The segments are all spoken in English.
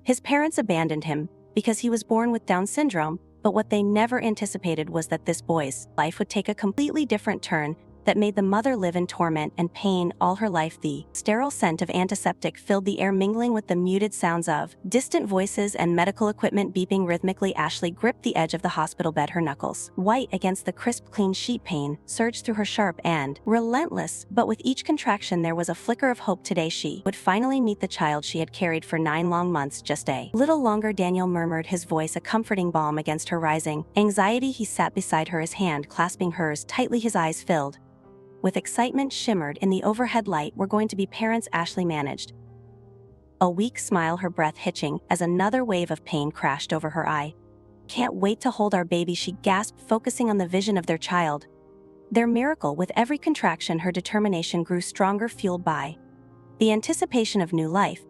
His parents abandoned him because he was born with Down syndrome, but what they never anticipated was that this boy's life would take a completely different turn that made the mother live in torment and pain all her life. The sterile scent of antiseptic filled the air, mingling with the muted sounds of distant voices and medical equipment beeping rhythmically. Ashley gripped the edge of the hospital bed, her knuckles, white against the crisp, clean sheet. Pain surged through her, sharp and relentless, but with each contraction there was a flicker of hope. Today she would finally meet the child she had carried for 9 long months. Just a little longer, Daniel murmured, his voice a comforting balm against her rising anxiety. He sat beside her, his hand clasping hers tightly, his eyes filled with excitement shimmered in the overhead light. We're going to be parents, Ashley managed, a weak smile, her breath hitching as another wave of pain crashed over her eye. Can't wait to hold our baby, she gasped, focusing on the vision of their child, their miracle. With every contraction, her determination grew stronger, fueled by the anticipation of new life.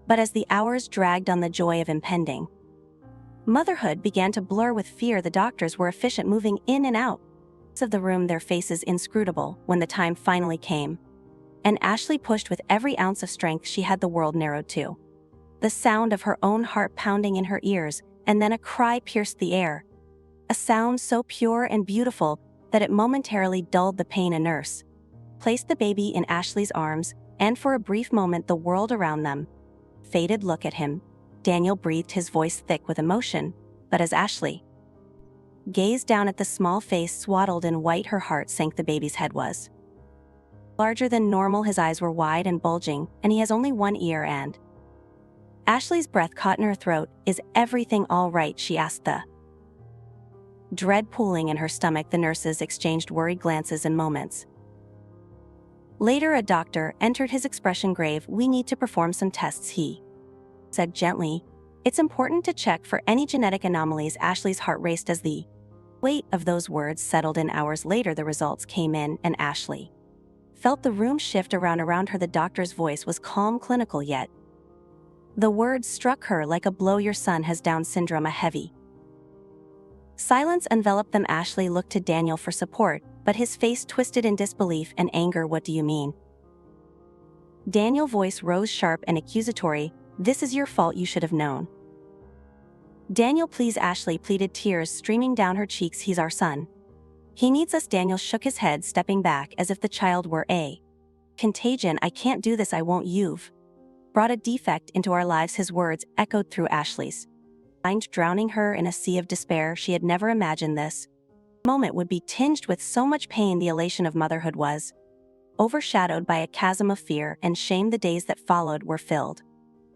But as the hours dragged on, the joy of impending motherhood began to blur with fear. The doctors were efficient, moving in and out of the room, their faces inscrutable. When the time finally came, and Ashley pushed with every ounce of strength she had, the world narrowed to the sound of her own heart pounding in her ears, and then a cry pierced the air, a sound so pure and beautiful that it momentarily dulled the pain. A nurse placed the baby in Ashley's arms, and for a brief moment the world around them faded. Look at him, Daniel breathed, his voice thick with emotion. But as Ashley gazed down at the small face swaddled in white, her heart sank. The baby's head was larger than normal, his eyes were wide and bulging, and he has only one ear. And Ashley's breath caught in her throat. Is everything all right, she asked, the dread pooling in her stomach. The nurses exchanged worried glances, and moments later a doctor entered, his expression grave. We need to perform some tests, he said gently. It's important to check for any genetic anomalies. Ashley's heart raced as the weight of those words settled in. Hours later the results came in, and Ashley felt the room shift around her. The doctor's voice was calm, clinical, yet the words struck her like a blow. Your son has Down syndrome. A heavy silence enveloped them. Ashley looked to Daniel for support, but his face twisted in disbelief and anger. What do you mean? Daniel's voice rose sharp and accusatory. This is your fault, you should have known. Daniel, please, Ashley pleaded, tears streaming down her cheeks. He's our son. He needs us. Daniel shook his head, stepping back as if the child were a contagion. I can't do this, I won't. You've brought a defect into our lives. His words echoed through Ashley's mind, drowning her in a sea of despair. She had never imagined this moment would be tinged with so much pain. The elation of motherhood was overshadowed by a chasm of fear and shame. The days that followed were filled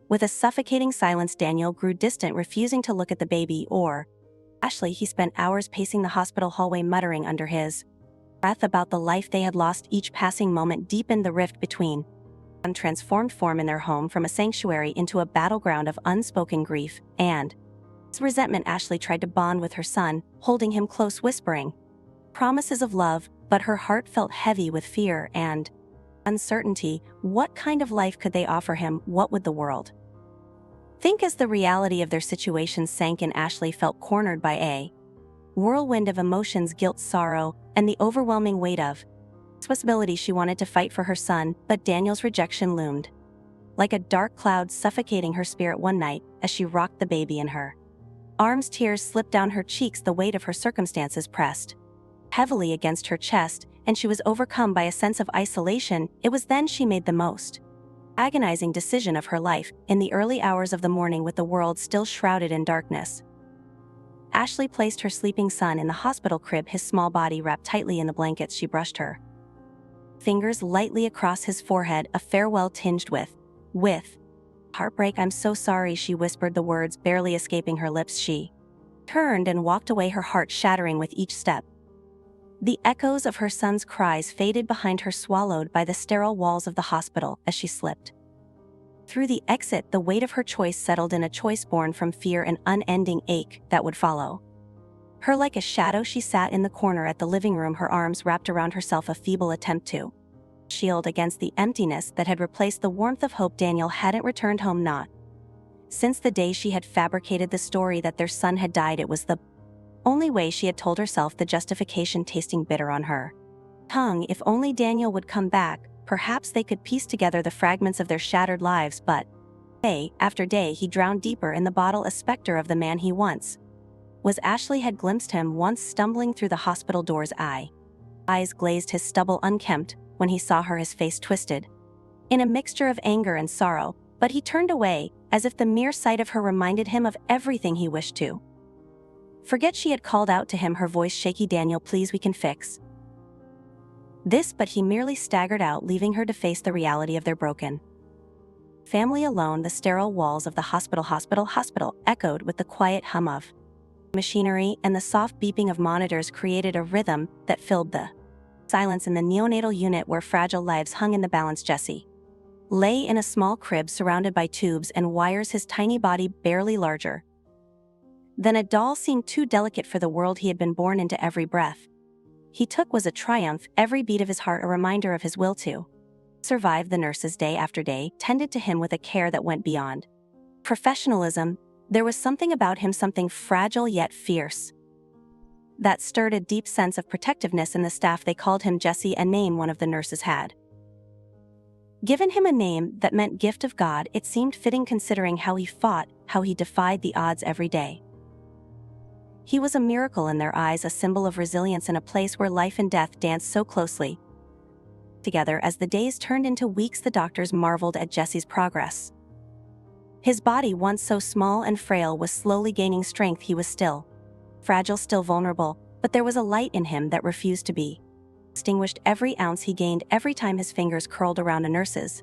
with a suffocating silence. Daniel grew distant, refusing to look at the baby or Ashley. He spent hours pacing the hospital hallway, muttering under his breath about the life they had lost. Each passing moment deepened the rift between and transformed form in their home from a sanctuary into a battleground of unspoken grief and resentment. Ashley tried to bond with her son, holding him close, whispering promises of love, but her heart felt heavy with fear and uncertainty. What kind of life could they offer him? What would the world think? As the reality of their situation sank in, Ashley felt cornered by a whirlwind of emotions, guilt, sorrow, and the overwhelming weight of responsibility. She wanted to fight for her son, but Daniel's rejection loomed like a dark cloud, suffocating her spirit. One night, as she rocked the baby in her arms, tears slipped down her cheeks. The weight of her circumstances pressed heavily against her chest, and she was overcome by a sense of isolation. It was then she made the most agonizing decision of her life. In the early hours of the morning, with the world still shrouded in darkness, Ashley placed her sleeping son in the hospital crib, his small body wrapped tightly in the blankets. She brushed her fingers lightly across his forehead, a farewell tinged with heartbreak. I'm so sorry, she whispered, the words barely escaping her lips. She turned and walked away, her heart shattering with each step. The echoes of her son's cries faded behind her, swallowed by the sterile walls of the hospital. As she slipped through the exit, the weight of her choice settled in, a choice born from fear and unending ache that would follow her like a shadow. She sat in the corner at the living room, her arms wrapped around herself, a feeble attempt to shield against the emptiness that had replaced the warmth of hope. Daniel hadn't returned home, not since the day she had fabricated the story that their son had died. It was the only way she had told herself, the justification tasting bitter on her tongue. If only Daniel would come back, perhaps they could piece together the fragments of their shattered lives. But Day after day he drowned deeper in the bottle, a specter of the man he once was. Ashley had glimpsed him once stumbling through the hospital door's eyes glazed, his stubble unkempt. When he saw her, his face twisted in a mixture of anger and sorrow, but he turned away, as if the mere sight of her reminded him of everything he wished to forget. She had called out to him, her voice shaky, "Daniel, please, we can fix this," but he merely staggered out, leaving her to face the reality of their broken family alone. The sterile walls of the hospital echoed with the quiet hum of machinery, and the soft beeping of monitors created a rhythm that filled the silence in the neonatal unit where fragile lives hung in the balance. Jesse lay in a small crib surrounded by tubes and wires, his tiny body barely larger than a doll, seemed too delicate for the world he had been born into. Every breath he took was a triumph, every beat of his heart a reminder of his will to survive. The nurses, day after day, tended to him with a care that went beyond professionalism. There was something about him, something fragile yet fierce, that stirred a deep sense of protectiveness in the staff. They called him Jesse, a name one of the nurses had given him, a name that meant gift of God. It seemed fitting considering how he fought, how he defied the odds every day. He was a miracle in their eyes, a symbol of resilience in a place where life and death danced so closely together. As the days turned into weeks, the doctors marveled at Jesse's progress. His body, once so small and frail, was slowly gaining strength. He was still fragile, still vulnerable, but there was a light in him that refused to be extinguished. Every ounce he gained, every time his fingers curled around a nurse's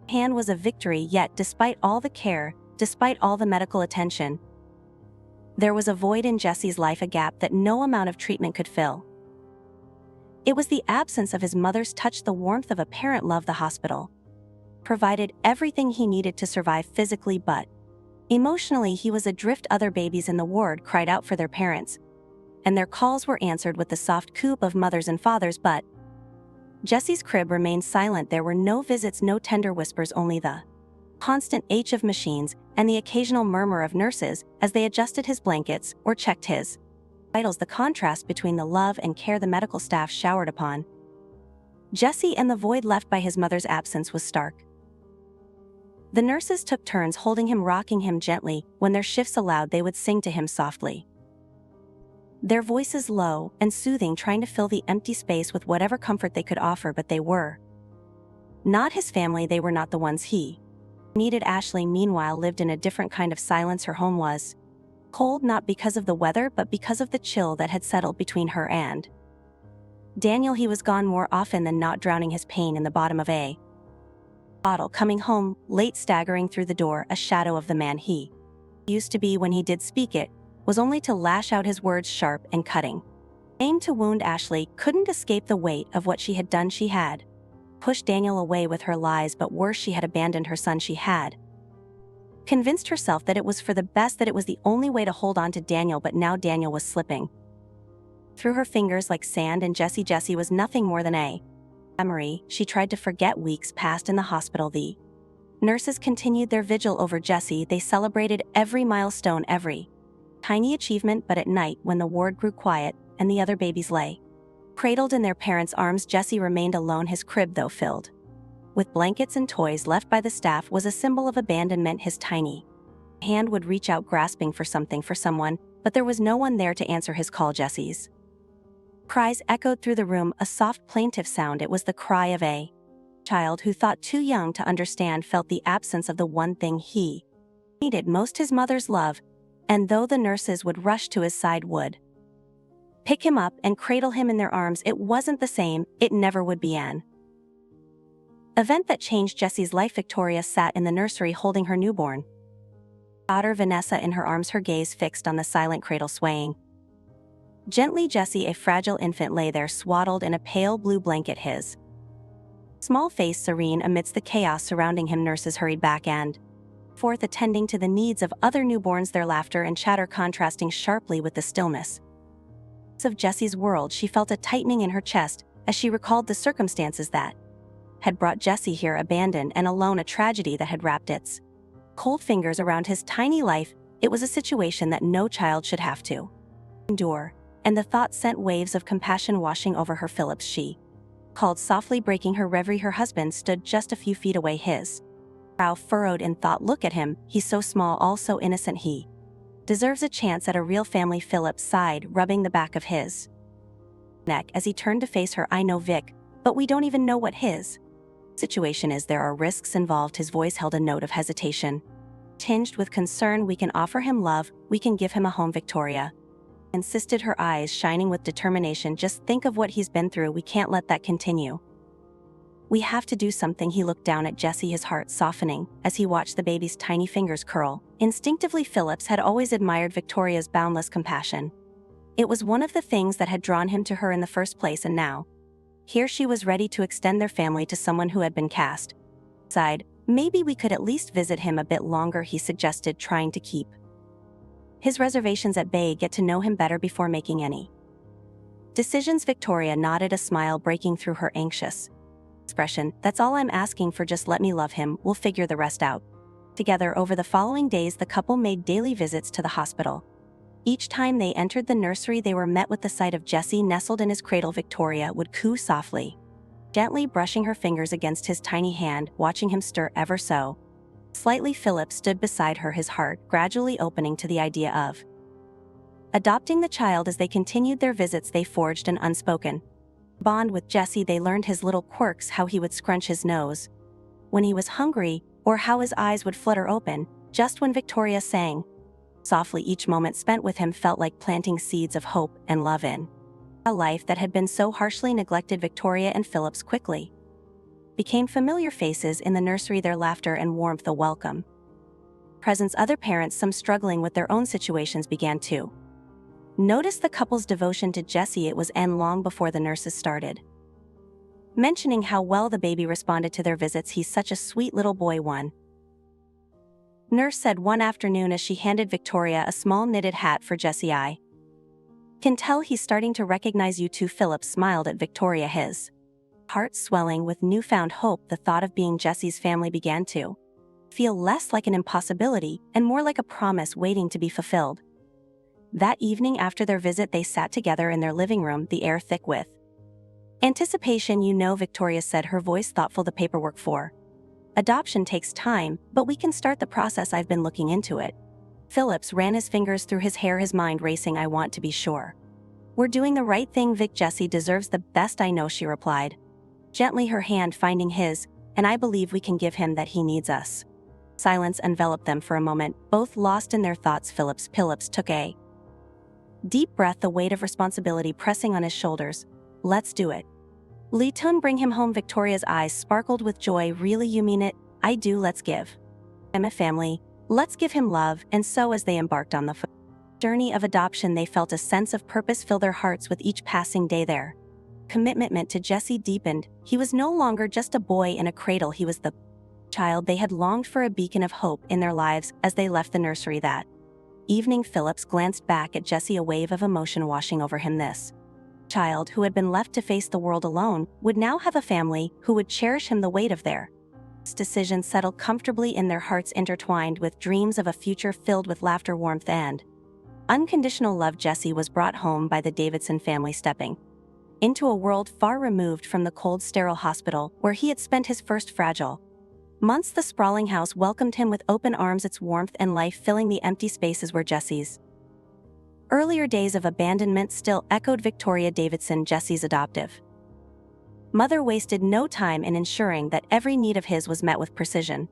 hand, was a victory. Yet, despite all the care, despite all the medical attention, there was a void in Jesse's life, a gap that no amount of treatment could fill. It was the absence of his mother's touch, the warmth of a parent love. The hospital provided everything he needed to survive physically, but emotionally he was adrift. Other babies in the ward cried out for their parents, and their calls were answered with the soft coop of mothers and fathers, but Jesse's crib remained silent. There were no visits, no tender whispers, only the constant H of machines and the occasional murmur of nurses as they adjusted his blankets or checked his vitals. The contrast between the love and care the medical staff showered upon Jesse and the void left by his mother's absence was stark. The nurses took turns holding him, rocking him gently. When their shifts allowed, they would sing to him softly, their voices low and soothing, trying to fill the empty space with whatever comfort they could offer. But they were not his family. They were not the ones he needed. Ashley, meanwhile, lived in a different kind of silence. Her home was cold, not because of the weather, but because of the chill that had settled between her and Daniel. He was gone more often than not, drowning his pain in the bottom of a bottle, coming home late, staggering through the door, a shadow of the man he used to be. When he did speak, it was only to lash out, his words sharp and cutting, aimed to wound. Ashley couldn't escape the weight of what she had done. She had pushed Daniel away with her lies, but worse, she had abandoned her son. She had convinced herself that it was for the best, that it was the only way to hold on to Daniel, but now Daniel was slipping through her fingers like sand, and Jesse was nothing more than a memory. She tried to forget weeks passed in the hospital. The nurses continued their vigil over Jesse. They celebrated every milestone, every tiny achievement, but at night, when the ward grew quiet and the other babies lay cradled in their parents' arms, Jesse remained alone. His crib, though filled with blankets and toys left by the staff, was a symbol of abandonment. His tiny hand would reach out, grasping for something, for someone, but there was no one there to answer his call. Jesse's cries echoed through the room, a soft, plaintive sound. It was the cry of a child who thought too young to understand, felt the absence of the one thing he needed most, his mother's love. And though the nurses would rush to his side, would pick him up and cradle him in their arms, it wasn't the same. It never would be. An event that changed Jesse's life. Victoria sat in the nursery holding her newborn daughter Vanessa in her arms, her gaze fixed on the silent cradle swaying gently. Jesse, a fragile infant, lay there swaddled in a pale blue blanket, his small face serene amidst the chaos surrounding him. Nurses hurried back and forth, attending to the needs of other newborns, their laughter and chatter contrasting sharply with the stillness of Jesse's world. She felt a tightening in her chest as she recalled the circumstances that had brought Jesse here, abandoned and alone, a tragedy that had wrapped its cold fingers around his tiny life. It was a situation that no child should have to endure, and the thought sent waves of compassion washing over her. Phillips, she called softly, breaking her reverie. Her husband stood just a few feet away, his Brow furrowed in thought. Look at him, he's so small, all so innocent. He deserves a chance at a real family. Philip sighed, rubbing the back of his neck as he turned to face her. I know, Vic, but we don't even know what his situation is. There are risks involved. His voice held a note of hesitation, tinged with concern. We can offer him love, we can give him a home. Victoria insisted, her eyes shining with determination. Just think of what he's been through. We can't let that continue. We have to do something. He looked down at Jesse, his heart softening as he watched the baby's tiny fingers curl. Instinctively, Phillips had always admired Victoria's boundless compassion. It was one of the things that had drawn him to her in the first place, and now, here she was ready to extend their family to someone who had been cast aside. Maybe we could at least visit him a bit longer, he suggested, trying to keep his reservations at bay. Get to know him better before making any decisions. Victoria nodded, a smile breaking through her anxious expression. That's all I'm asking for, just let me love him, we'll figure the rest out together. Over the following days, the couple made daily visits to the hospital. Each time they entered the nursery, they were met with the sight of Jesse nestled in his cradle. Victoria would coo softly, gently brushing her fingers against his tiny hand, watching him stir ever so slightly. Philip stood beside her, his heart gradually opening to the idea of adopting the child. As they continued their visits, they forged an unspoken bond with Jesse. They learned his little quirks, how he would scrunch his nose when he was hungry, or how his eyes would flutter open just when Victoria sang softly. Each moment spent with him felt like planting seeds of hope and love in a life that had been so harshly neglected. Victoria and Phillips quickly became familiar faces in the nursery, their laughter and warmth a welcome presence. Other parents, some struggling with their own situations, began to notice the couple's devotion to Jesse. It was long before the nurses started mentioning how well the baby responded to their visits. He's such a sweet little boy, one nurse said one afternoon as she handed Victoria a small knitted hat for Jesse. I can tell he's starting to recognize you too. Philip smiled at Victoria, his heart swelling with newfound hope. The thought of being Jesse's family began to feel less like an impossibility and more like a promise waiting to be fulfilled. That evening after their visit, they sat together in their living room, the air thick with anticipation. You know, Victoria said, her voice thoughtful, the paperwork for adoption takes time, but we can start the process. I've been looking into it. Phillips ran his fingers through his hair, his mind racing. I want to be sure we're doing the right thing, Vic. Jesse deserves the best. I know, she replied, gently, her hand finding his, and I believe we can give him that. He needs us. Silence enveloped them for a moment, both lost in their thoughts. Phillips took a deep breath, the weight of responsibility pressing on his shoulders. Let's do it. Litun, bring him home. Victoria's eyes sparkled with joy. Really, you mean it? I do. Let's give him a family. Let's give him love. And so as they embarked on the journey of adoption, they felt a sense of purpose fill their hearts with each passing day. Their commitment to Jesse deepened. He was no longer just a boy in a cradle. He was the child they had longed for, a beacon of hope in their lives. As they left the nursery that evening, Phillips glanced back at Jesse, a wave of emotion washing over him. This child who had been left to face the world alone would now have a family who would cherish him. The weight of their decision settled comfortably in their hearts, intertwined with dreams of a future filled with laughter, warmth, and unconditional love. Jesse was brought home by the Davidson family, stepping into a world far removed from the cold, sterile hospital where he had spent his first fragile months. The sprawling house welcomed him with open arms, its warmth and life filling the empty spaces where Jesse's earlier days of abandonment still echoed. Victoria Davidson, Jesse's adoptive mother, wasted no time in ensuring that every need of his was met with precision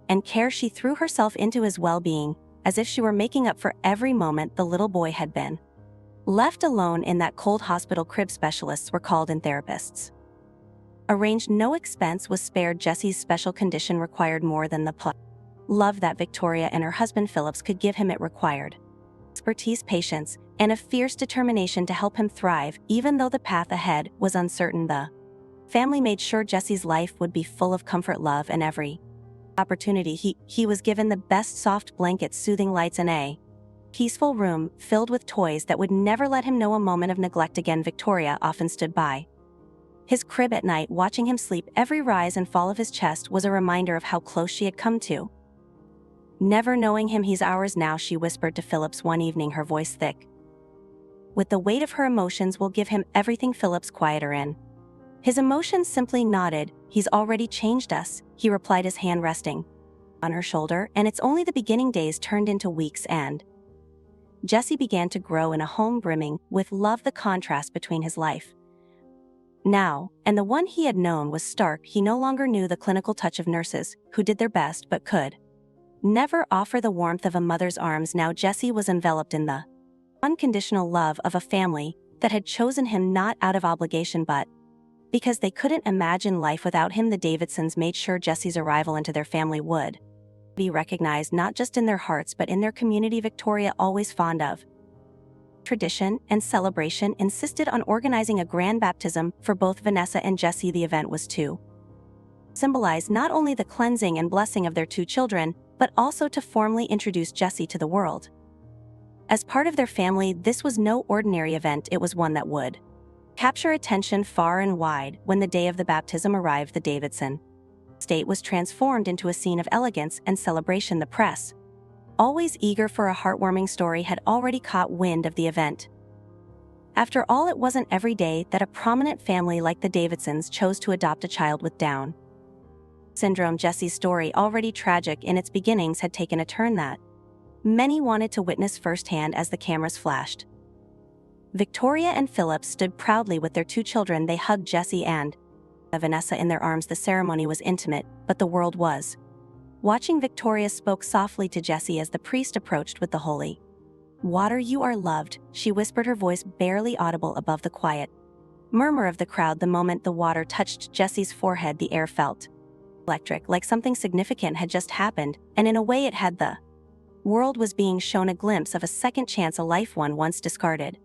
and care. She threw herself into his well-being as if she were making up for every moment the little boy had been left alone in that cold hospital crib. Specialists were called in, therapists arranged, no expense was spared. Jesse's special condition required more than the love that Victoria and her husband Phillips could give him. It required expertise, patience, and a fierce determination to help him thrive, even though the path ahead was uncertain. The family made sure Jesse's life would be full of comfort, love, and every opportunity he was given the best: soft blankets, soothing lights, and a peaceful room filled with toys that would never let him know a moment of neglect again. Victoria often stood by his crib at night, watching him sleep. Every rise and fall of his chest was a reminder of how close she had come to never knowing him. He's ours now, she whispered to Phillips one evening, her voice thick with the weight of her emotions. We'll give him everything. Phillips, quieter in his emotions, simply nodded. He's already changed us, he replied, his hand resting on her shoulder, and it's only the beginning. Days turned into weeks, and Jesse began to grow in a home brimming with love. The contrast between his life now and the one he had known was stark. He no longer knew the clinical touch of nurses, who did their best but could never offer the warmth of a mother's arms. Now Jesse was enveloped in the unconditional love of a family that had chosen him not out of obligation but because they couldn't imagine life without him. The Davidsons made sure Jesse's arrival into their family would be recognized not just in their hearts but in their community. Victoria, always fond of tradition and celebration, insisted on organizing a grand baptism for both Vanessa and Jesse. The event was to symbolize not only the cleansing and blessing of their two children, but also to formally introduce Jesse to the world. As part of their family, this was no ordinary event. It was one that would capture attention far and wide. When the day of the baptism arrived, the Davidson estate was transformed into a scene of elegance and celebration. The press, always eager for a heartwarming story, had already caught wind of the event. After all, it wasn't every day that a prominent family like the Davidsons chose to adopt a child with Down syndrome. Jesse's story, already tragic in its beginnings, had taken a turn that many wanted to witness firsthand as the cameras flashed. Victoria and Philip stood proudly with their two children. They hugged Jesse and Vanessa in their arms. The ceremony was intimate, but the world was watching. Victoria spoke softly to Jesse as the priest approached with the holy water. "You are loved," she whispered, her voice barely audible above the quiet murmur of the crowd. The moment the water touched Jesse's forehead, the air felt electric, like something significant had just happened, and in a way it had. The world was being shown a glimpse of a second chance, a life one once discarded,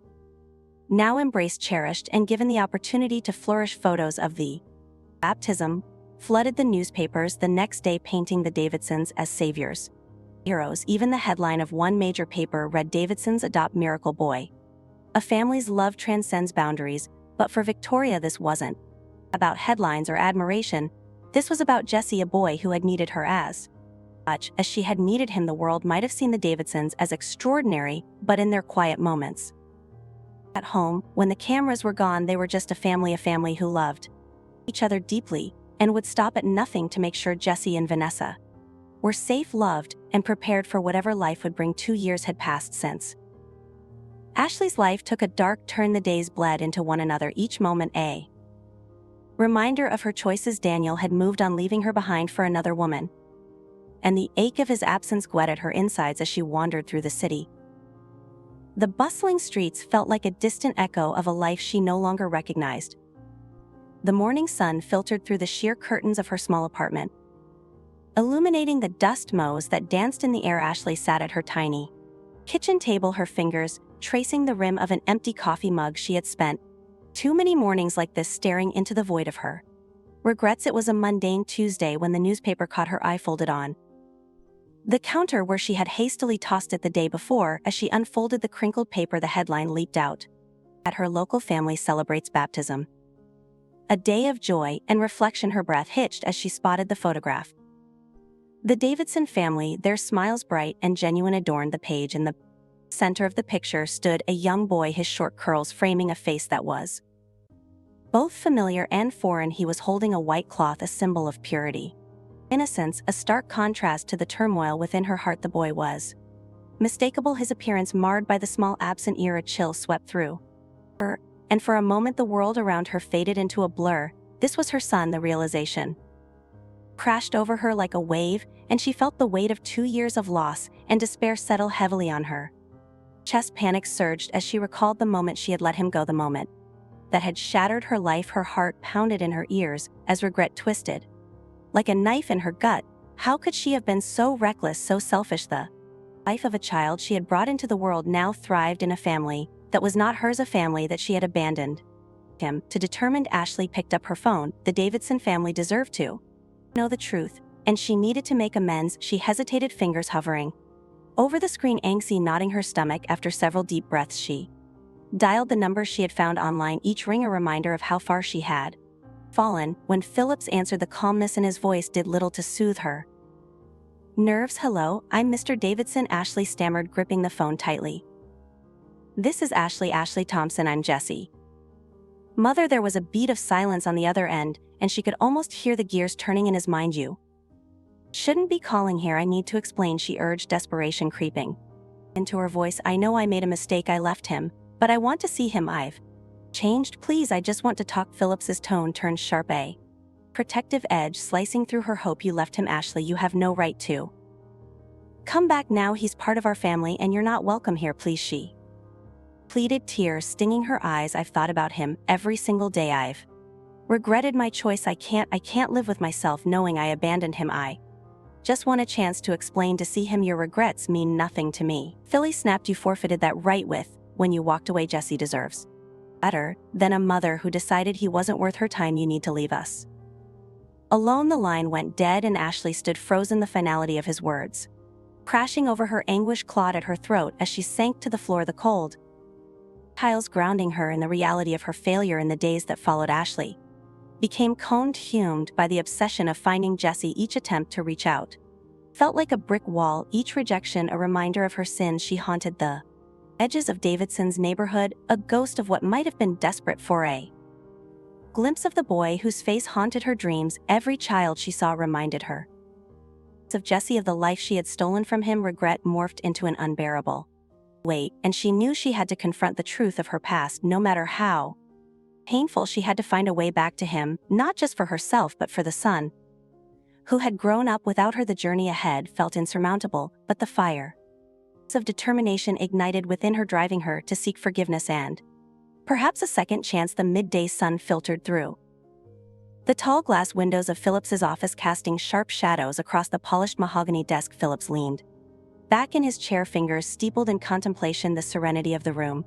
now embraced, cherished, and given the opportunity to flourish. Photos of the baptism flooded the newspapers the next day, painting the Davidsons as saviors, heroes. Even the headline of one major paper read, "Davidsons adopt miracle boy. A family's love transcends boundaries." But for Victoria, this wasn't about headlines or admiration. This was about Jesse, a boy who had needed her as much as she had needed him. The world might have seen the Davidsons as extraordinary, but in their quiet moments at home, when the cameras were gone, they were just a family who loved each other deeply and would stop at nothing to make sure Jesse and Vanessa were safe, loved, and prepared for whatever life would bring. 2 years had passed since Ashley's life took a dark turn. The days bled into one another, each moment a reminder of her choices. Daniel had moved on, leaving her behind for another woman, and the ache of his absence whetted her insides as she wandered through the city. The bustling streets felt like a distant echo of a life she no longer recognized. The morning sun filtered through the sheer curtains of her small apartment, illuminating the dust motes that danced in the air. Ashley sat at her tiny kitchen table, her fingers tracing the rim of an empty coffee mug. She had spent too many mornings like this, staring into the void of her regrets. It was a mundane Tuesday when the newspaper caught her eye, folded on the counter where she had hastily tossed it the day before. As she unfolded the crinkled paper, the headline leaped out at her: "Local family celebrates baptism." A day of joy and reflection. Her breath hitched as she spotted the photograph. The Davidson family, their smiles bright and genuine, adorned the page. In the center of the picture stood a young boy, his short curls framing a face that was both familiar and foreign. He was holding a white cloth, a symbol of purity, innocence, a stark contrast to the turmoil within her heart. The boy was mistakable, his appearance marred by the small absent ear. A chill swept through her, and for a moment the world around her faded into a blur. This was her son. The realization crashed over her like a wave, and she felt the weight of 2 years of loss and despair settle heavily on her chest. Panic surged as she recalled the moment she had let him go, the moment that had shattered her life. Her heart pounded in her ears as regret twisted like a knife in her gut. How could she have been so reckless, so selfish? The life of a child she had brought into the world now thrived in a family that was not hers, a family that she had abandoned him to. Determined, Ashley picked up her phone. The Davidson family deserved to know the truth, and she needed to make amends. She hesitated, fingers hovering over the screen, anxiety knotting her stomach. After several deep breaths, she dialed the number she had found online, each ring a reminder of how far she had fallen. When Phillips answered, the calmness in his voice did little to soothe her nerves. "Hello, I'm Mr. Davidson," Ashley stammered, gripping the phone tightly. "This is Ashley Thompson. I'm Jesse." "Mother." There was a beat of silence on the other end, and she could almost hear the gears turning in his mind. "You Shouldn't be calling here, I need to explain, she urged, desperation creeping into her voice. I know I made a mistake, I left him, but I want to see him. I've changed, please, I just want to talk. Phillips's tone turned sharp, a protective edge slicing through her. Hope you left him, Ashley, you have no right to come back now. He's part of our family and you're not welcome here, please, she pleaded, tears stinging her eyes. I've thought about him every single day. I've regretted my choice. I can't live with myself knowing I abandoned him. I just want a chance to explain, to see him. Your regrets mean nothing to me. Philly snapped. You forfeited that right when you walked away. Jesse deserves better than a mother who decided he wasn't worth her time. You need to leave us alone. The line went dead and Ashley stood frozen, the finality of his words crashing over her. Anguish clawed at her throat as she sank to the floor, the cold tiles grounding her in the reality of her failure. In the days that followed, Ashley became consumed by the obsession of finding Jesse. Each attempt to reach out felt like a brick wall, each rejection a reminder of her sins. She haunted the edges of Davidson's neighborhood, a ghost of what might have been, desperate for a glimpse of the boy whose face haunted her dreams. Every child she saw reminded her of Jesse, of the life she had stolen from him. Regret morphed into an unbearable weight, and she knew she had to confront the truth of her past. No matter how painful, she had to find a way back to him, not just for herself but for the son who had grown up without her. The journey ahead felt insurmountable, but the fire of determination ignited within her, driving her to seek forgiveness and perhaps a second chance. The midday sun filtered through the tall glass windows of Phillips's office, casting sharp shadows across the polished mahogany desk. Phillips leaned back in his chair, fingers steepled in contemplation. The serenity of the room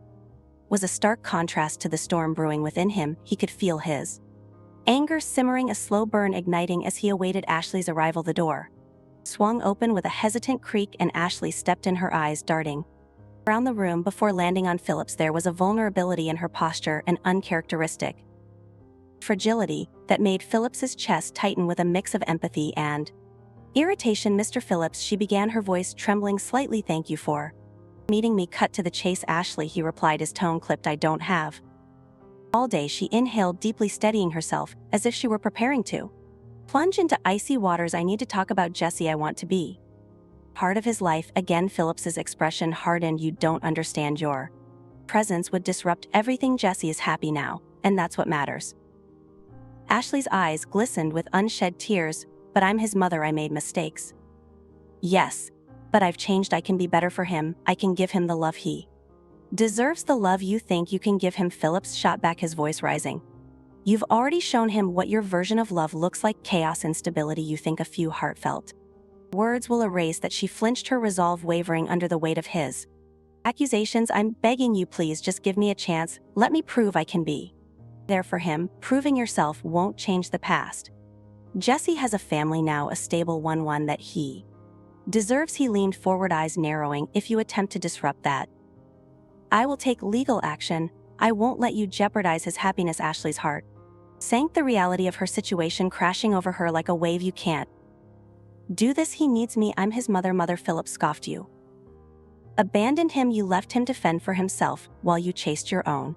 was a stark contrast to the storm brewing within him. He could feel his anger simmering, a slow burn igniting as he awaited Ashley's arrival. The door swung open with a hesitant creak and Ashley stepped in, her eyes darting around the room before landing on Phillips. There was a vulnerability in her posture, an uncharacteristic fragility that made Phillips's chest tighten with a mix of empathy and irritation. Mr. Phillips, she began, her voice trembling slightly. Thank you for meeting me. Cut to the chase, Ashley, he replied, his tone clipped. I don't have all day. She inhaled deeply, steadying herself as if she were preparing to plunge into icy waters. I need to talk about Jesse. I want to be part of his life again. Phillips's expression hardened. You don't understand. Your presence would disrupt everything. Jesse is happy now, and that's what matters. Ashley's eyes glistened with unshed tears. But I'm his mother. I made mistakes. Yes, but I've changed. I can be better for him. I can give him the love he deserves. The love you think you can give him? Phillips shot back, his voice rising. You've already shown him what your version of love looks like. Chaos, instability. You think a few heartfelt words will erase that? She flinched, her resolve wavering under the weight of his accusations. I'm begging you, please, just give me a chance. Let me prove I can be there for him. Proving yourself won't change the past. Jesse has a family now, a stable one that he deserves. He leaned forward, eyes narrowing. If you attempt to disrupt that, I will take legal action. I won't let you jeopardize his happiness. Ashley's heart sank, the reality of her situation crashing over her like a wave. You can't do this. He needs me. I'm his mother. Mother, Phillips scoffed. You abandoned him. You left him to fend for himself while you chased your own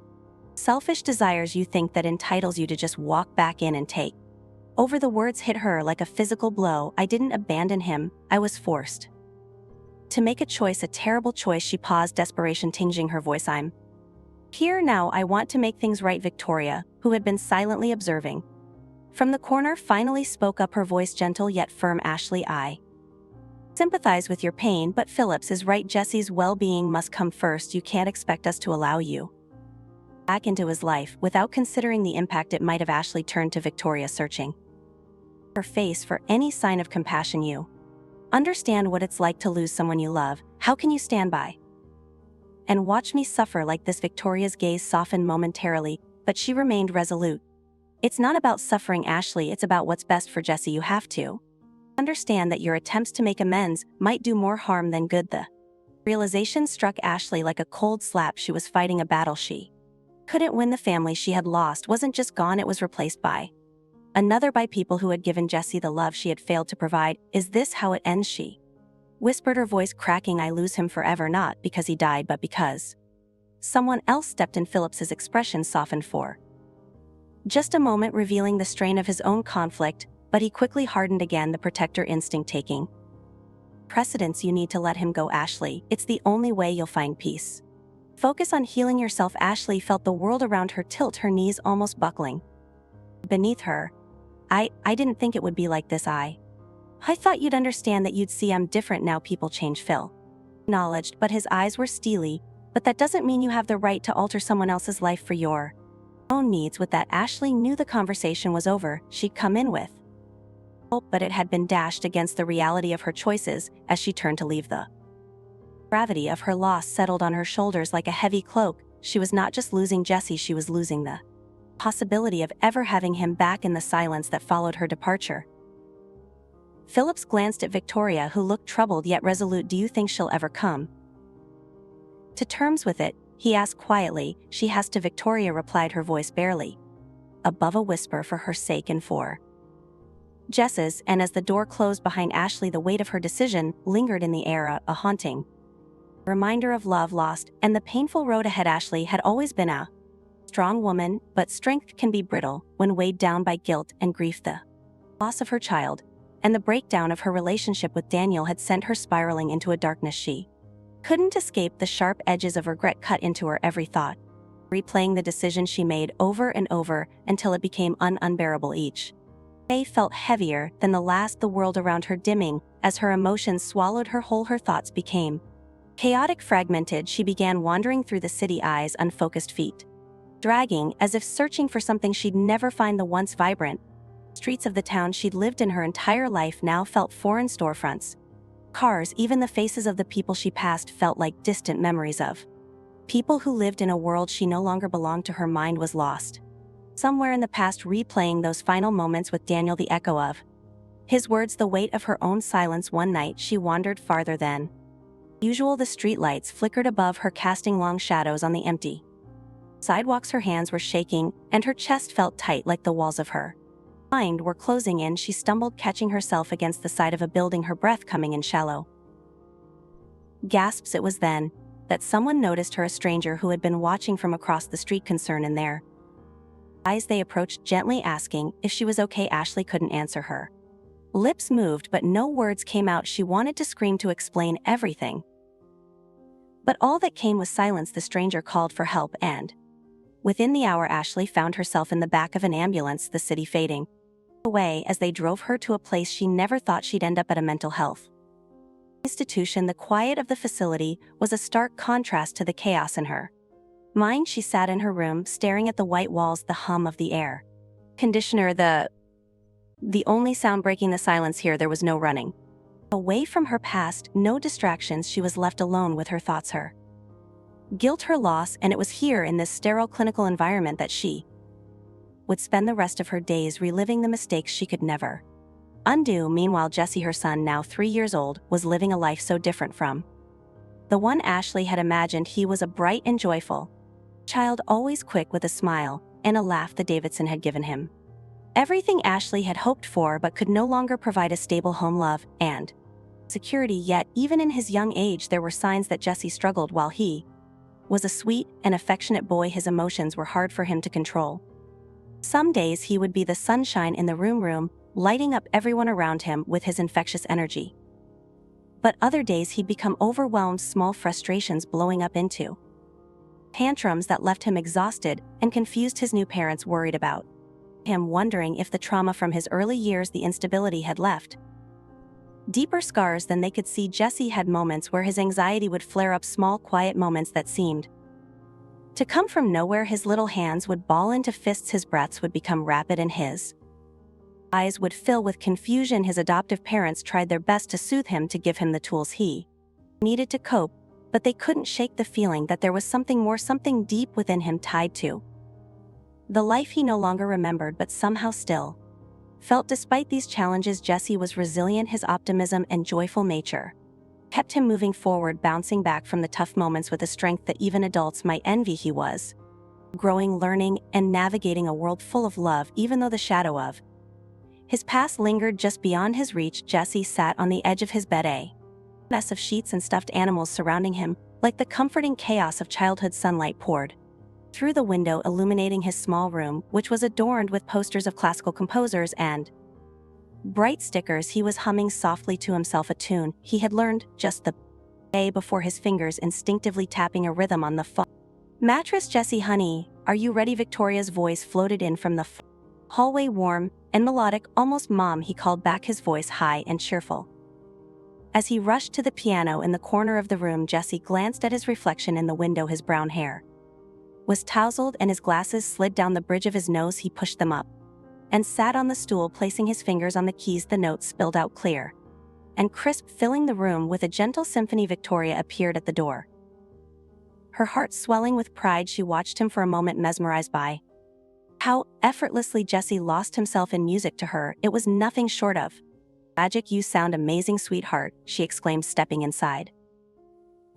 selfish desires. You think that entitles you to just walk back in and take over. The words hit her like a physical blow. I didn't abandon him. I was forced to make a choice, a terrible choice. She paused, desperation tinging her voice. I'm here now. I want to make things right. Victoria, who had been silently observing from the corner, finally spoke up, her voice gentle yet firm. Ashley, I sympathize with your pain, but Phillips is right. Jesse's well-being must come first. You can't expect us to allow you back into his life without considering the impact it might have. Ashley turned to Victoria, searching her face for any sign of compassion. You understand what it's like to lose someone you love. How can you stand by and watch me suffer like this? Victoria's gaze softened momentarily, but she remained resolute. It's not about suffering, Ashley, it's about what's best for Jesse. You have to understand that your attempts to make amends might do more harm than good. The realization struck Ashley like a cold slap. She was fighting a battle she couldn't win. The family she had lost wasn't just gone, it was replaced by another, by people who had given Jesse the love she had failed to provide. Is this how it ends? She whispered, her voice cracking. I lose him forever, not because he died but because someone else stepped in. Phillips's expression softened for just a moment, revealing the strain of his own conflict. but he quickly hardened again, the protector instinct taking precedence. You need to let him go, Ashley. It's the only way you'll find peace. Focus on healing yourself. Ashley felt the world around her tilt, her knees almost buckling beneath her. I didn't think it would be like this. I thought you'd understand, that you'd see I'm different now. People change, Phil acknowledged, but his eyes were steely. But that doesn't mean you have the right to alter someone else's life for your own needs. With that, Ashley knew the conversation was over. She'd come in with hope, but it had been dashed against the reality of her choices as she turned to leave. The gravity of her loss settled on her shoulders like a heavy cloak. She was not just losing Jesse, she was losing the possibility of ever having him back. In the silence that followed her departure, Phillips glanced at Victoria, who looked troubled yet resolute. Do you think she'll ever come to terms with it? He asked quietly. She has to, Victoria replied, her voice barely above a whisper, for her sake and for Jess's. And as the door closed behind Ashley, the weight of her decision lingered in the air, a haunting reminder of love lost and the painful road ahead. Ashley had always been a strong woman, but strength can be brittle when weighed down by guilt and grief. The loss of her child and the breakdown of her relationship with Daniel had sent her spiraling into a darkness she couldn't escape. The sharp edges of regret cut into her every thought, replaying the decision she made over and over until it became unbearable. Each day felt heavier than the last, the world around her dimming as her emotions swallowed her whole. Her thoughts became chaotic, fragmented. She began wandering through the city, eyes unfocused, feet dragging as if searching for something she'd never find. The once vibrant streets of the town she'd lived in her entire life now felt foreign. Storefronts, cars, even the faces of the people she passed felt like distant memories of people who lived in a world she no longer belonged to. Her mind was lost somewhere in the past, replaying those final moments with Daniel, the echo of his words, the weight of her own silence. One night she wandered farther than usual. The streetlights flickered above her, casting long shadows on the empty sidewalks. Her hands were shaking and her chest felt tight, like the walls of her mind were closing in. She stumbled, catching herself against the side of a building, her breath coming in shallow gasps. It was then that someone noticed her, a stranger who had been watching from across the street, concern in their eyes. They approached, gently asking if she was okay. Ashley couldn't answer. Her lips moved, but no words came out. She wanted to scream, to explain everything, but all that came was silence. The stranger called for help, and within the hour Ashley found herself in the back of an ambulance, the city fading away as they drove her to a place she never thought she'd end up at, a mental health institution. The quiet of the facility was a stark contrast to the chaos in her mind. She sat in her room, staring at the white walls, the hum of the air conditioner, the only sound breaking the silence here. There was no running away from her past, no distractions. She was left alone with her thoughts, her guilt, her loss, and it was here, in this sterile clinical environment, that she would spend the rest of her days, reliving the mistakes she could never undo. Meanwhile, Jesse, her son, now 3 years old, was living a life so different from the one Ashley had imagined. He was a bright and joyful child, always quick with a smile and a laugh. The Davidson had given him everything Ashley had hoped for, but could no longer provide a stable home, love, and security. Yet, even in his young age, there were signs that Jesse struggled. While he was a sweet and affectionate boy, his emotions were hard for him to control. Some days he would be the sunshine in the room, lighting up everyone around him with his infectious energy. But other days he'd become overwhelmed, small frustrations blowing up into tantrums that left him exhausted and confused. His new parents worried about him, wondering if the trauma from his early years, the instability, had left deeper scars than they could see. Jesse had moments where his anxiety would flare up, small, quiet moments that seemed to come from nowhere. His little hands would ball into fists, his breaths would become rapid, and his eyes would fill with confusion. His adoptive parents tried their best to soothe him, to give him the tools he needed to cope, but they couldn't shake the feeling that there was something more, something deep within him, tied to the life he no longer remembered, but somehow still felt. Despite these challenges, Jesse was resilient. His optimism and joyful nature kept him moving forward, bouncing back from the tough moments with a strength that even adults might envy. He was growing, learning, and navigating a world full of love, even though the shadow of his past lingered just beyond his reach. Jesse sat on the edge of his bed, a mess of sheets and stuffed animals surrounding him, like the comforting chaos of childhood. Sunlight poured through the window, illuminating his small room, which was adorned with posters of classical composers and bright stickers. He was humming softly to himself, a tune he had learned just the day before, his fingers instinctively tapping a rhythm on the mattress. "Jessie, honey, are you ready?" Victoria's voice floated in from the hallway, warm and melodic. "Almost, Mom," he called back, his voice high and cheerful. As he rushed to the piano in the corner of the room, Jessie glanced at his reflection in the window. His brown hair was tousled and his glasses slid down the bridge of his nose. He pushed them up and sat on the stool, placing his fingers on the keys. The notes spilled out clear and crisp, filling the room with a gentle symphony. Victoria appeared at the door, her heart swelling with pride. She watched him for a moment, mesmerized by how effortlessly Jessie lost himself in music. To her, it was nothing short of magic. "You sound amazing, sweetheart," she exclaimed, stepping inside.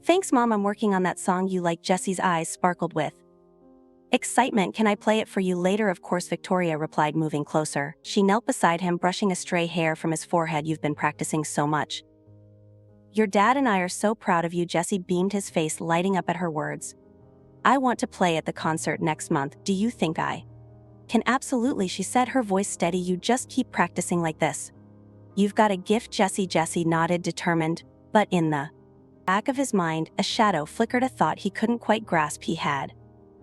"Thanks, Mom, I'm working on that song you like." Jessie's eyes sparkled with excitement. "Can I play it for you later?" "Of course," Victoria replied, moving closer. She knelt beside him, brushing a stray hair from his forehead. "You've been practicing so much. Your dad and I are so proud of you." Jessie beamed, his face lighting up at her words. "I want to play at the concert next month. Do you think I can?" "Absolutely," she said, her voice steady. "You just keep practicing like this. You've got a gift." Jessie nodded, determined, but in the back of his mind, a shadow flickered, a thought he couldn't quite grasp. He had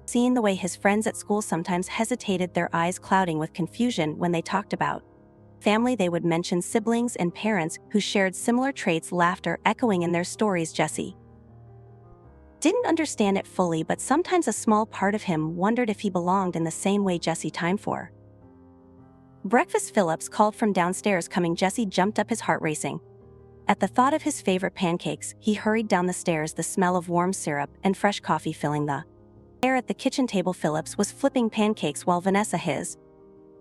seen the way his friends at school sometimes hesitated, their eyes clouding with confusion when they talked about family. They would mention siblings and parents who shared similar traits, laughter echoing in their stories. Jessie didn't understand it fully, but sometimes a small part of him wondered if he belonged in the same way. Jessie, time for breakfast. Phillips called from downstairs. "Coming." Jessie jumped up, his heart racing at the thought of his favorite pancakes. He hurried down the stairs, the smell of warm syrup and fresh coffee filling the air. At the kitchen table, Phillips was flipping pancakes while Vanessa, his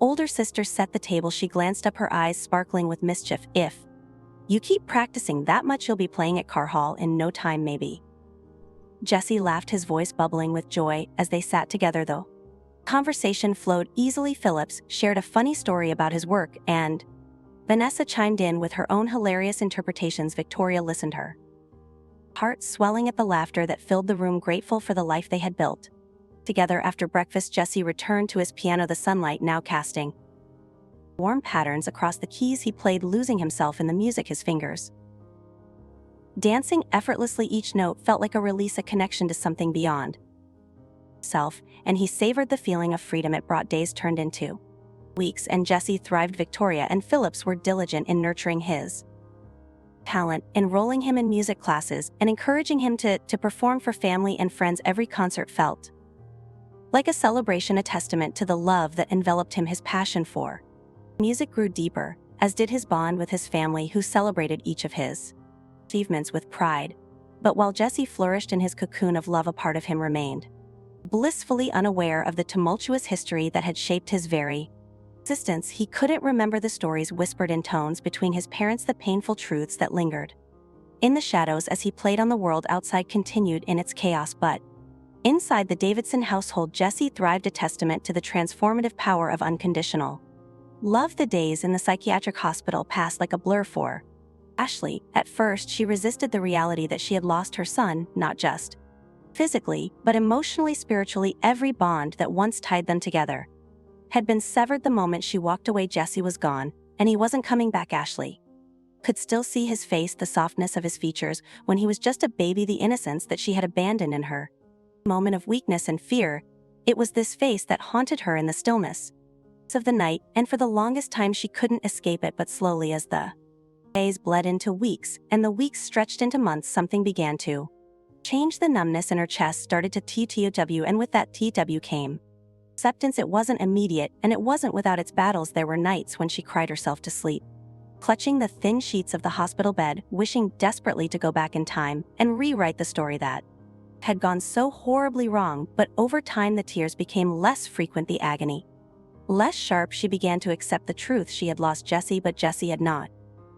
older sister, set the table. She glanced up, her eyes sparkling with mischief. "If you keep practicing that much, you'll be playing at Carr Hall in no time, maybe." Jessie laughed, his voice bubbling with joy as they sat together. Though conversation flowed easily, Phillips shared a funny story about his work, and Vanessa chimed in with her own hilarious interpretations. Victoria listened, her heart swelling at the laughter that filled the room, grateful for the life they had built together. After breakfast, Jessie returned to his piano, the sunlight now casting warm patterns across the keys. He played, losing himself in the music, his fingers dancing effortlessly. Each note felt like a release, a connection to something beyond self, and he savored the feeling of freedom it brought. Days turned into weeks, and Jessie thrived. Victoria and Phillips were diligent in nurturing his talent, enrolling him in music classes and encouraging him to perform for family and friends. Every concert felt like a celebration, a testament to the love that enveloped him. His passion for music grew deeper, as did his bond with his family, who celebrated each of his achievements with pride. But while Jessie flourished in his cocoon of love, a part of him remained blissfully unaware of the tumultuous history that had shaped his very existence. He couldn't remember the stories whispered in tones between his parents, the painful truths that lingered in the shadows as he played on. The world outside continued in its chaos, but inside the Davidson household, Jessie thrived, a testament to the transformative power of unconditional love. The days in the psychiatric hospital passed like a blur for Ashley. At first, she resisted the reality that she had lost her son, not just physically, but emotionally, spiritually. Every bond that once tied them together had been severed the moment she walked away. Jessie was gone, and he wasn't coming back. Ashley could still see his face, the softness of his features when he was just a baby, the innocence that she had abandoned in her moment of weakness and fear. It was this face that haunted her in the stillness of the night, and for the longest time she couldn't escape it. But slowly, as the days bled into weeks, and the weeks stretched into months, something began to change. The numbness in her chest started to TTW, and with that TW came acceptance. It wasn't immediate, and it wasn't without its battles. There were nights when she cried herself to sleep, clutching the thin sheets of the hospital bed, wishing desperately to go back in time and rewrite the story that had gone so horribly wrong. But over time the tears became less frequent, the agony less sharp. She began to accept the truth. She had lost Jessie, but Jessie had not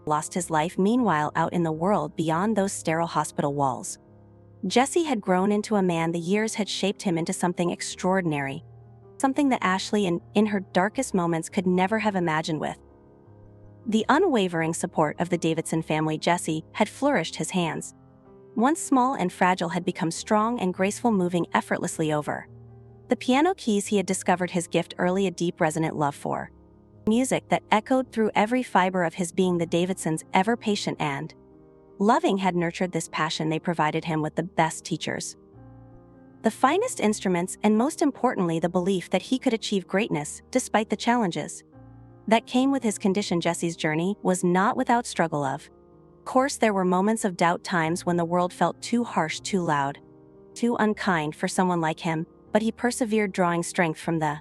lost his life. Meanwhile, out in the world beyond those sterile hospital walls, Jessie had grown into a man. The years had shaped him into something extraordinary, something that Ashley, in her darkest moments, could never have imagined. With the unwavering support of the Davidson family, Jessie had flourished. His hands, once small and fragile, had become strong and graceful, moving effortlessly over the piano keys. He had discovered his gift early, a deep, resonant love for music that echoed through every fiber of his being. The Davidsons, ever patient and loving, had nurtured this passion. They provided him with the best teachers, the finest instruments, and most importantly, the belief that he could achieve greatness despite the challenges that came with his condition. Jesse's journey was not without struggle. Of course, there were moments of doubt, times when the world felt too harsh, too loud, too unkind for someone like him, but he persevered, drawing strength from the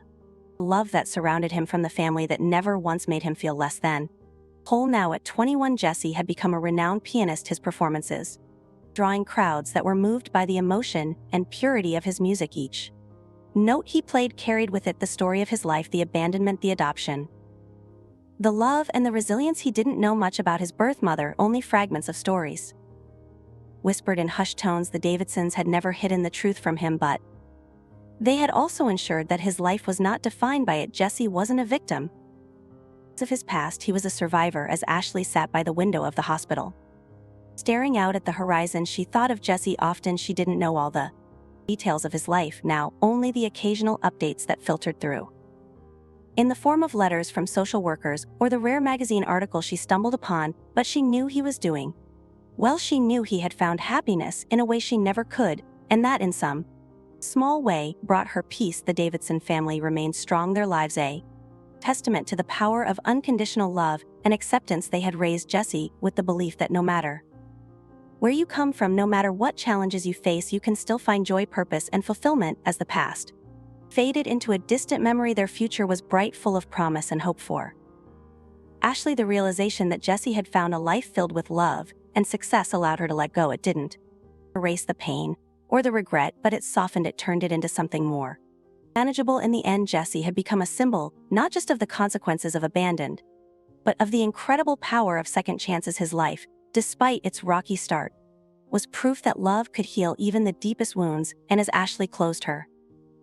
love that surrounded him, from the family that never once made him feel less than whole. Now at 21, Jesse had become a renowned pianist, his performances drawing crowds that were moved by the emotion and purity of his music. Each note he played carried with it the story of his life, the abandonment, the adoption, the love, and the resilience. He didn't know much about his birth mother, only fragments of stories whispered in hushed tones. The Davidsons had never hidden the truth from him, but they had also ensured that his life was not defined by it. Jesse wasn't a victim of his past, he was a survivor. As Ashley sat by the window of the hospital, staring out at the horizon, she thought of Jesse often. She didn't know all the details of his life now, only the occasional updates that filtered through in the form of letters from social workers or the rare magazine article she stumbled upon. But she knew he was doing well. She knew he had found happiness in a way she never could, and that in some small way brought her peace. The Davidson family remained strong, their lives a testament to the power of unconditional love and acceptance. They had raised Jesse with the belief that no matter where you come from, no matter what challenges you face, you can still find joy, purpose, and fulfillment. As the past faded into a distant memory, their future was bright, full of promise and hope for Ashley. The realization that Jesse had found a life filled with love and success allowed her to let go. It didn't erase the pain or the regret, but it softened it, turned it into something more manageable. In the end, Jesse had become a symbol not just of the consequences of abandoned, but of the incredible power of second chances. His life, despite its rocky start, was proof that love could heal even the deepest wounds. And as Ashley closed her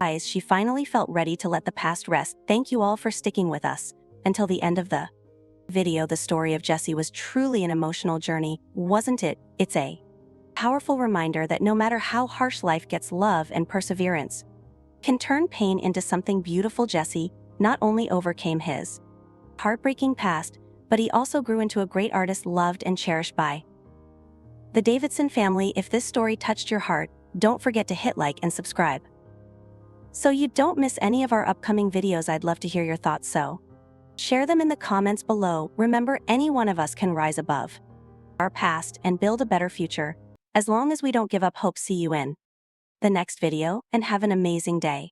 eyes, she finally felt ready to let the past rest. Thank you all for sticking with us until the end of the video. The story of Jesse was truly an emotional journey, wasn't it? It's a powerful reminder that no matter how harsh life gets, love and perseverance can turn pain into something beautiful. Jesse not only overcame his heartbreaking past, but he also grew into a great artist, loved and cherished by the Davidson family. If this story touched your heart, don't forget to hit like and subscribe so you don't miss any of our upcoming videos. I'd love to hear your thoughts, so share them in the comments below. Remember, any one of us can rise above our past and build a better future, as long as we don't give up hope. See you in the next video, and have an amazing day.